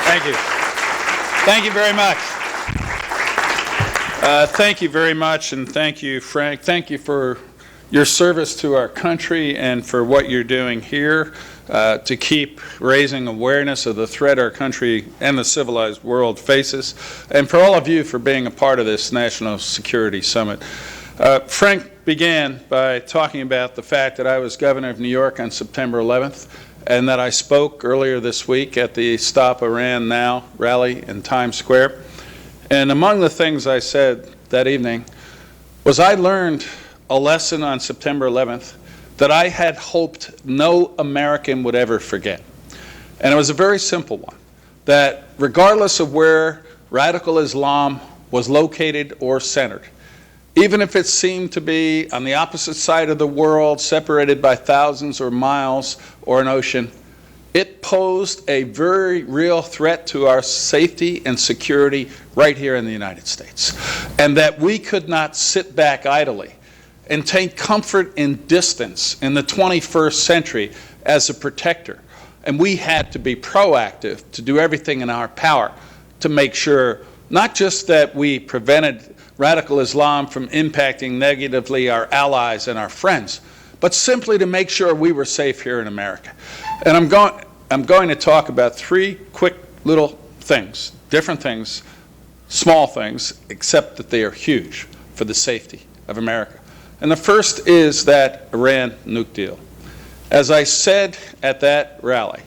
Thank you. Thank you very much. Thank you very much, and thank you, Frank. Thank you for your service to our country and for what you're doing here to keep raising awareness of the threat our country and the civilized world faces, and for all of you for being a part of this National Security Summit. Frank began by talking about the fact that I was governor of New York on September 11th, and that I spoke earlier this week at the Stop Iran Now rally in Times Square. And among the things I said that evening was I learned a lesson on September 11th that I had hoped no American would ever forget. And it was a very simple one, that regardless of where radical Islam was located or centered, even if it seemed to be on the opposite side of the world, separated by thousands or miles or an ocean, it posed a very real threat to our safety and security right here in the United States. And that we could not sit back idly and take comfort in distance in the 21st century as a protector. And we had to be proactive to do everything in our power to make sure not just that we prevented radical Islam from impacting negatively our allies and our friends, but simply to make sure we were safe here in America. And I'm going to talk about three quick little things, different things, small things, except that they are huge for the safety of America. And the first is that Iran nuke deal. As I said at that rally,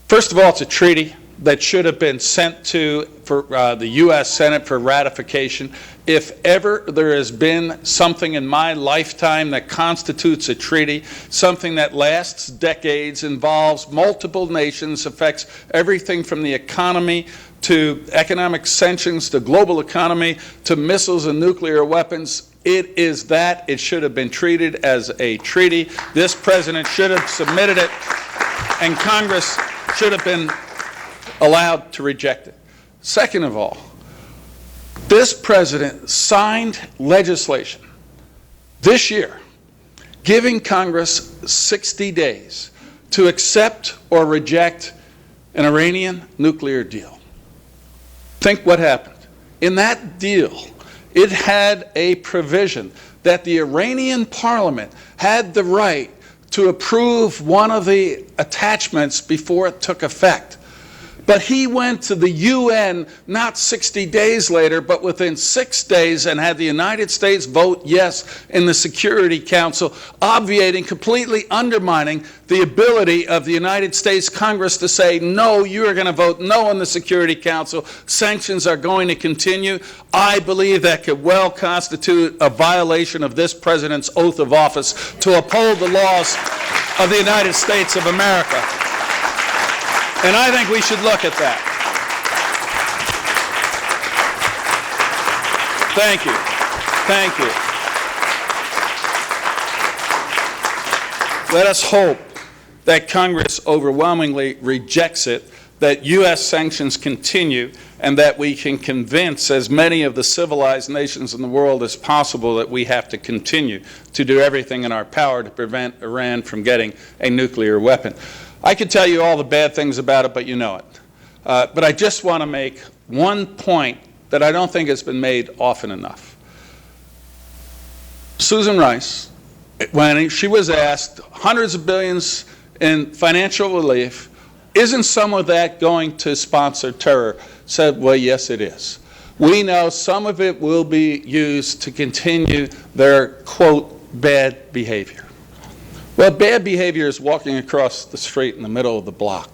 first of all, it's a treaty that should have been sent to the U.S. Senate for ratification. If ever there has been something in my lifetime that constitutes a treaty, something that lasts decades, involves multiple nations, affects everything from the economy to economic sanctions to global economy to missiles and nuclear weapons, it is that. It should have been treated as a treaty. This president should have submitted it, and Congress should have been allowed to reject it. Second of all, this president signed legislation this year giving Congress 60 days to accept or reject an Iranian nuclear deal. Think what happened. In that deal, it had a provision that the Iranian parliament had the right to approve one of the attachments before it took effect. But he went to the UN not 60 days later, but within 6 days, and had the United States vote yes in the Security Council, obviating, completely undermining the ability of the United States Congress to say, no, you are going to vote no in the Security Council. Sanctions are going to continue. I believe that could well constitute a violation of this president's oath of office to uphold the laws of the United States of America. And I think we should look at that. Thank you. Thank you. Let us hope that Congress overwhelmingly rejects it, that U.S. sanctions continue, and that we can convince as many of the civilized nations in the world as possible that we have to continue to do everything in our power to prevent Iran from getting a nuclear weapon. I could tell you all the bad things about it, but you know it. But I just want to make one point that I don't think has been made often enough. Susan Rice, when she was asked hundreds of billions in financial relief, isn't some of that going to sponsor terror, said, well, yes, it is. We know some of it will be used to continue their, quote, bad behavior. Well, bad behavior is walking across the street in the middle of the block.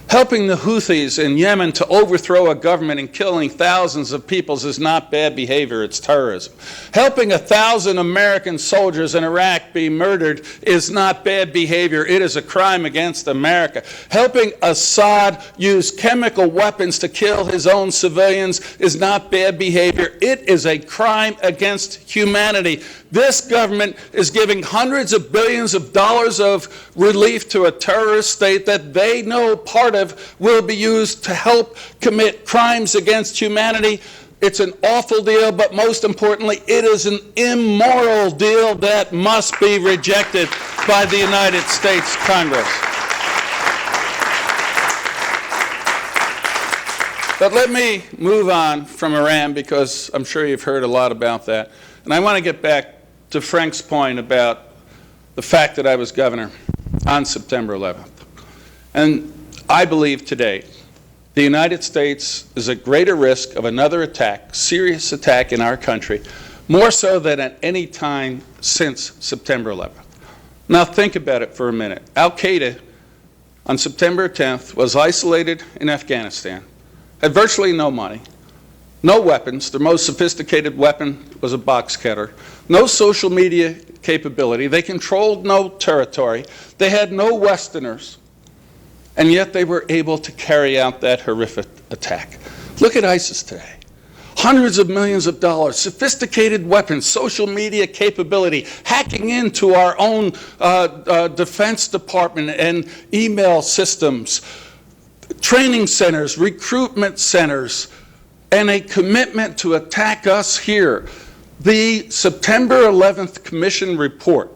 Helping the Houthis in Yemen to overthrow a government and killing thousands of people is not bad behavior, it's terrorism. Helping 1,000 American soldiers in Iraq be murdered is not bad behavior, it is a crime against America. Helping Assad use chemical weapons to kill his own civilians is not bad behavior, it is a crime against humanity. This government is giving hundreds of billions of dollars of relief to a terrorist state that they know part of will be used to help commit crimes against humanity. It's an awful deal, but most importantly, it is an immoral deal that must be rejected by the United States Congress. But let me move on from Iran because I'm sure you've heard a lot about that. And I want to get back to Frank's point about the fact that I was governor on September 11th. And I believe today the United States is at greater risk of another attack, serious attack in our country, more so than at any time since September 11th. Now think about it for a minute. Al-Qaeda on September 10th was isolated in Afghanistan, had virtually no money, no weapons. Their most sophisticated weapon was a box cutter, no social media capability. They controlled no territory. They had no Westerners, and yet they were able to carry out that horrific attack. Look at ISIS today. Hundreds of millions of dollars, sophisticated weapons, social media capability, hacking into our own Defense Department and email systems, training centers, recruitment centers, and a commitment to attack us here. The September 11th Commission report,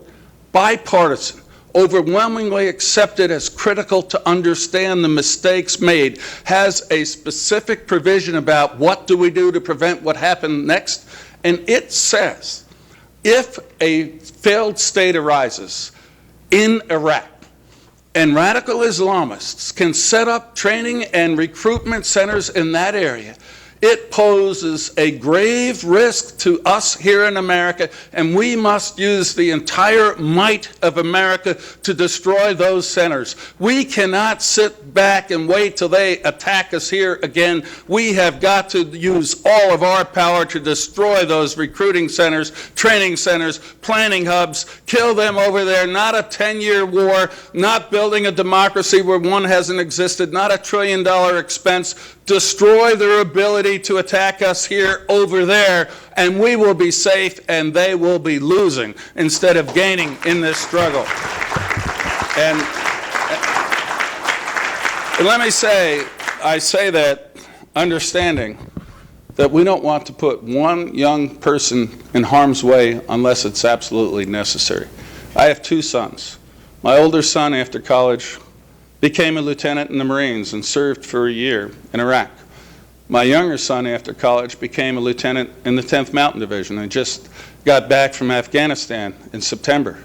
bipartisan, overwhelmingly accepted as critical to understand the mistakes made, has a specific provision about what do we do to prevent what happened next. And it says, if a failed state arises in Iraq, and radical Islamists can set up training and recruitment centers in that area, it poses a grave risk to us here in America, and we must use the entire might of America to destroy those centers. We cannot sit back and wait till they attack us here again. We have got to use all of our power to destroy those recruiting centers, training centers, planning hubs, kill them over there. Not a 10-year war, not building a democracy where one hasn't existed, not $1 trillion expense. Destroy their ability to attack us here over there, and we will be safe and they will be losing instead of gaining in this struggle. And let me say, I say that understanding that we don't want to put one young person in harm's way unless it's absolutely necessary. I have 2 sons. My older son, after college, became a lieutenant in the Marines and served for a year in Iraq. My younger son, after college, became a lieutenant in the 10th Mountain Division and just got back from Afghanistan in September.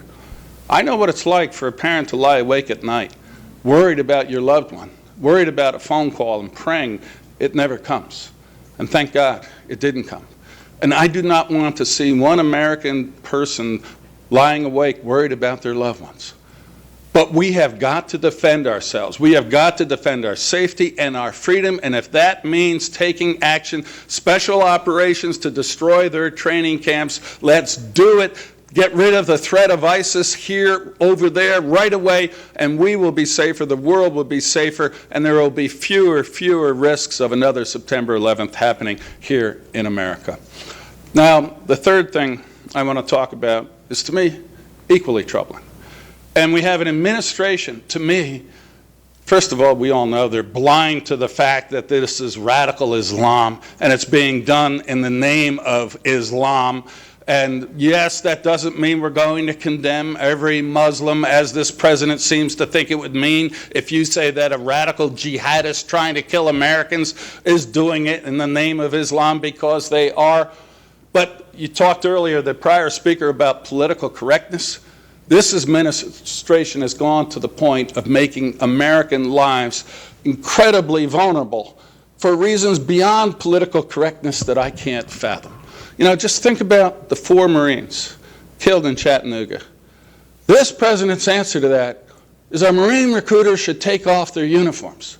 I know what it's like for a parent to lie awake at night, worried about your loved one, worried about a phone call and praying it never comes. And thank God it didn't come. And I do not want to see one American person lying awake worried about their loved ones. But we have got to defend ourselves. We have got to defend our safety and our freedom, and if that means taking action, special operations to destroy their training camps, let's do it. Get rid of the threat of ISIS here, over there, right away, and we will be safer, the world will be safer, and there will be fewer risks of another September 11th happening here in America. Now, the third thing I want to talk about is, to me, equally troubling. And we have an administration, to me, first of all, we all know they're blind to the fact that this is radical Islam and it's being done in the name of Islam. And yes, that doesn't mean we're going to condemn every Muslim, as this president seems to think it would mean if you say that a radical jihadist trying to kill Americans is doing it in the name of Islam, because they are. But you talked earlier, the prior speaker, about political correctness. This administration has gone to the point of making American lives incredibly vulnerable for reasons beyond political correctness that I can't fathom. You know, just think about the 4 Marines killed in Chattanooga. This president's answer to that is our Marine recruiters should take off their uniforms.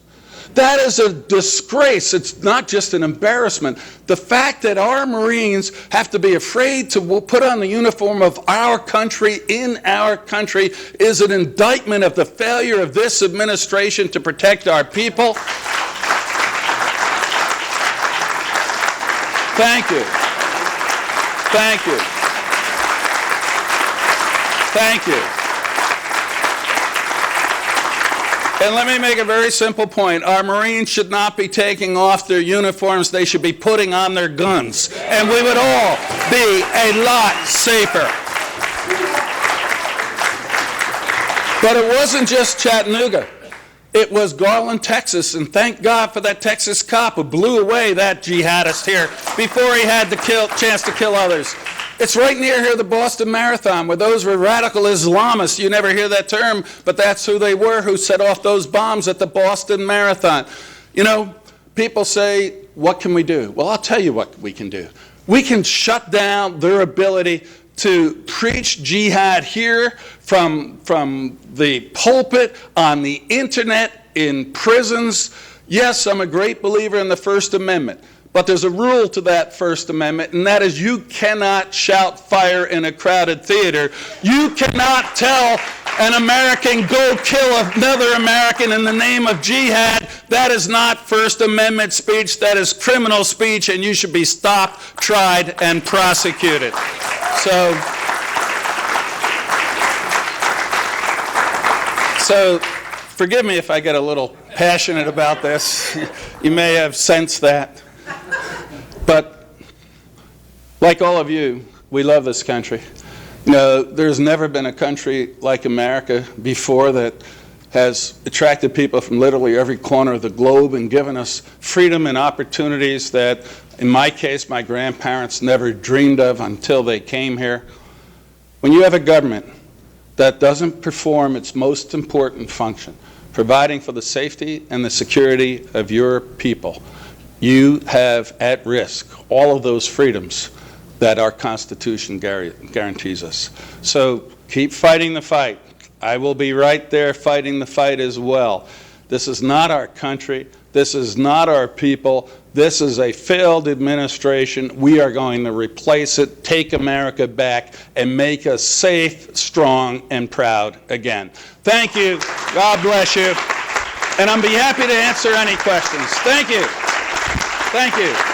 That is a disgrace. It's not just an embarrassment. The fact that our Marines have to be afraid to put on the uniform of our country in our country is an indictment of the failure of this administration to protect our people. Thank you. Thank you. Thank you. And let me make a very simple point. Our Marines should not be taking off their uniforms. They should be putting on their guns. And we would all be a lot safer. But it wasn't just Chattanooga. It was Garland, Texas, and thank God for that Texas cop who blew away that jihadist here before he had the chance to kill others. It's right near here, the Boston Marathon, where those were radical Islamists. You never hear that term, but that's who they were who set off those bombs at the Boston Marathon. You know, people say, what can we do? Well, I'll tell you what we can do. We can shut down their ability to preach jihad here from the pulpit, on the internet, in prisons. Yes, I'm a great believer in the First Amendment, but there's a rule to that First Amendment, and that is you cannot shout fire in a crowded theater. You cannot tell an American, go kill another American in the name of jihad. That is not First Amendment speech. That is criminal speech, and you should be stopped, tried, and prosecuted. So forgive me if I get a little passionate about this. You may have sensed that. But like all of you, we love this country. You know, there's never been a country like America before that has attracted people from literally every corner of the globe and given us freedom and opportunities that, in my case, my grandparents never dreamed of until they came here. When you have a government that doesn't perform its most important function, providing for the safety and the security of your people, you have at risk all of those freedoms that our Constitution guarantees us. So keep fighting the fight. I will be right there fighting the fight as well. This is not our country. This is not our people. This is a failed administration. We are going to replace it, take America back, and make us safe, strong, and proud again. Thank you. God bless you. And I'll be happy to answer any questions. Thank you. Thank you.